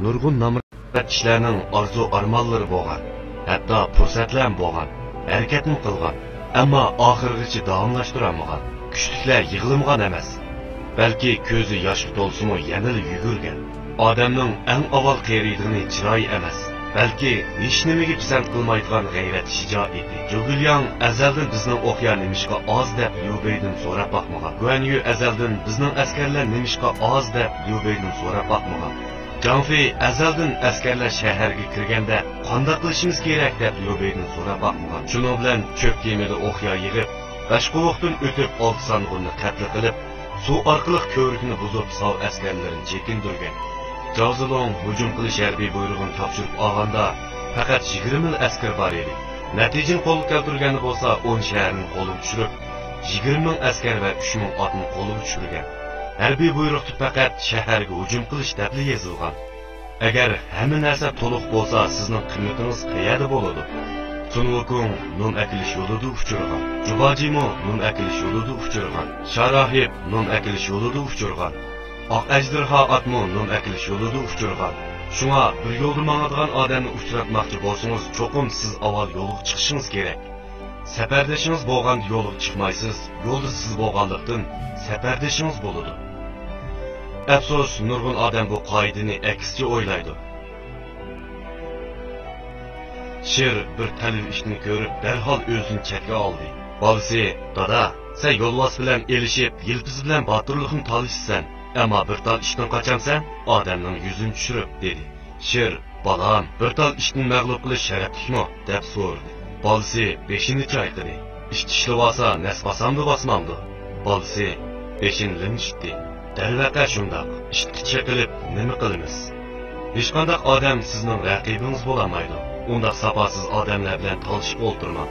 nurg'un namrat kishilarning orzu-armonlari bo'lgan, hatto fursatlar bo'lgan, harakatni qilgan, ammo oxirigacha davomlashtira olmagan. Kuchliklar yig'ilmagan emas, balki ko'zi yoshga to'lsimi yana yugurgan. Odamning eng avval qiyriydini chiroyi emas, balki hech nimaga pisand qilmaydigan g'ayrat shijoati. Jo'gilyan azaldan bizning o'qiyar nimishqa oz deb Yubeydan so'rab boqmagan. Guanyu azaldan bizning askarlar nimishqa oz deb Yubeydan so'rab boqmagan. Janfi azaldan askarlar shaharga kirganda qanday qilishimiz kerak deb Yubeydan so'rab boqmagan. Shuning bilan cho'p kemada o'qiyar yig'ib, Bashqovoqdan o'tib olti sang'urni qatl qilib, suv orqali ko'rikni buzib sov askarlarini chekindirgan. Jozilon hujum qilish harbiy buyrug'ini topshirib olganda faqat 20 ming askar bor edi. Natijani qo'lga keltirgani bo'lsa 10 shaharni qo'lga tushirib, 20 ming askar va 3 ming otni qo'lga tushirgan. Harbiy buyruqda faqat shaharga hujum qilish deb yozilgan. Agar hamma narsa to'liq bo'lsa, sizning qiymatingiz qayerda bo'ladi? Sunwukung nun akilish yo'lida uchirgan. Jubajimo nun akilish yo'lida uchirgan. Sharahib nun akilish yo'lida uchirgan. Oq ajdirha atmo nun akilish yo'lida uchirgan. Shunga bir yo'lda mangadigan odamni uchratmoqchi bo'lsangiz, cho'qim siz avval yo'lga chiqishingiz kerak. Safardashingiz bo'lgan yo'lga chiqmaysiz, yo'lda siz bo'lganlikdan safardashingiz bo'ladi. Afsus, nurg'un odam bu qoidani aksicha o'ylaydi. Shir bir talib ishni ko'rib, darhol o'zini chetga oldi. Bolasi, "Dada, sen yo'lvos bilan elishib, yilpiz bilan botirlikni talishsan, ammo bir tal ishdan qochamsan, odamning yuzini tushirib", dedi. Shir, "Balam, bir tal ishni mag'lub qilish sharaflikmi?" deb so'radi. Bolasi beshini chayqadi. "Ish tishlasa, nasbasamdi bosmamdi." Bolasi beshini limshitdi. "Darvaqa shundoq, ishticha qilib nima qilamiz? Hech qanday odam sizning raqibingiz bo'lamaydi. Unda sapasiz odamlar bilan talishib o'ltirmang.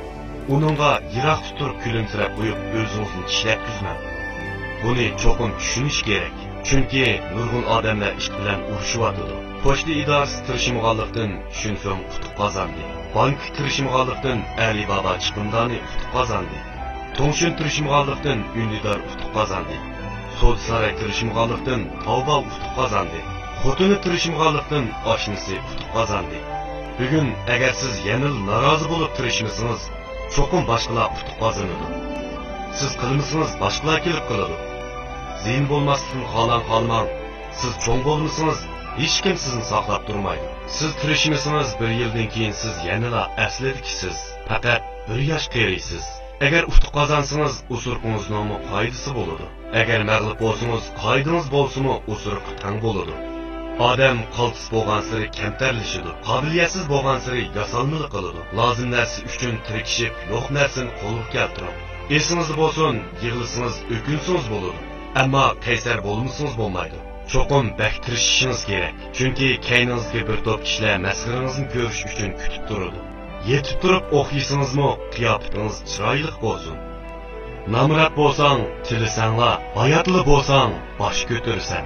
Uningga yiroq tuturib kulimsirab qo'yib, o'zingizni tishlatkizmang. Buni cho'qim tushunish kerak. Chunki nurg'un odamlar ish bilan urushyapti. Pochta idorasi tirishimg'anlikdan tushunso'ng qutib qozondi. Bank tirishimg'anlikdan Alibaba chiqindani qutib qozondi. To'ngshun tirishimg'anlikdan Undidor qutib qozondi. So'd saray tirishimg'anlikdan Tavba qutib qozondi. Xotini tirishimg'anlikdan oshnisi qutib qozondi. Bugun agar siz yana norozi bo'lib tirishmasangiz, cho'qim boshqalar qutib qozonadi. Siz qilmasangiz boshqalar kelib qiladi. Ziyn bo'lmasdan xolang. Siz cho'ng bo'lmasangiz, hech kim sizni saqlab turmaydi. Siz tirishmasangiz, bir yildan keyin siz yanada asladikisiz. Faqat bir yosh qeriysiz. Agar utuq qozonsangiz, usurqingizning qoidasi bo'ladi. Agar mag'lub bo'lsangiz, qoidangiz bo'lsa-mu, usurq tang bo'ladi. Odam qaltis bo'lgan sari kamtarlashadi, qobiliyatsiz bo'lgan sari yasalmalik qiladi. Lozim narsa uchun tirikishib, yo'q narsani qo'lga keltiradi. Esingizda bo'lsin, yig'lisingiz, o'kinsingiz bo'ladi. Ammo qaysar bo'lmasangiz bo'lmaydi. Cho'qim bak tirishishingiz kerak. Chunki kayningizga bir to'p kishilar masxarangizni ko'rish uchun kutib turadi. Yetib turib o'qisingizmi, qiyofatingiz chiroyli bo'lsin. Namrat bo'lsang, tilisanglar, hayotli bo'lsang, bosh ko'tarsan.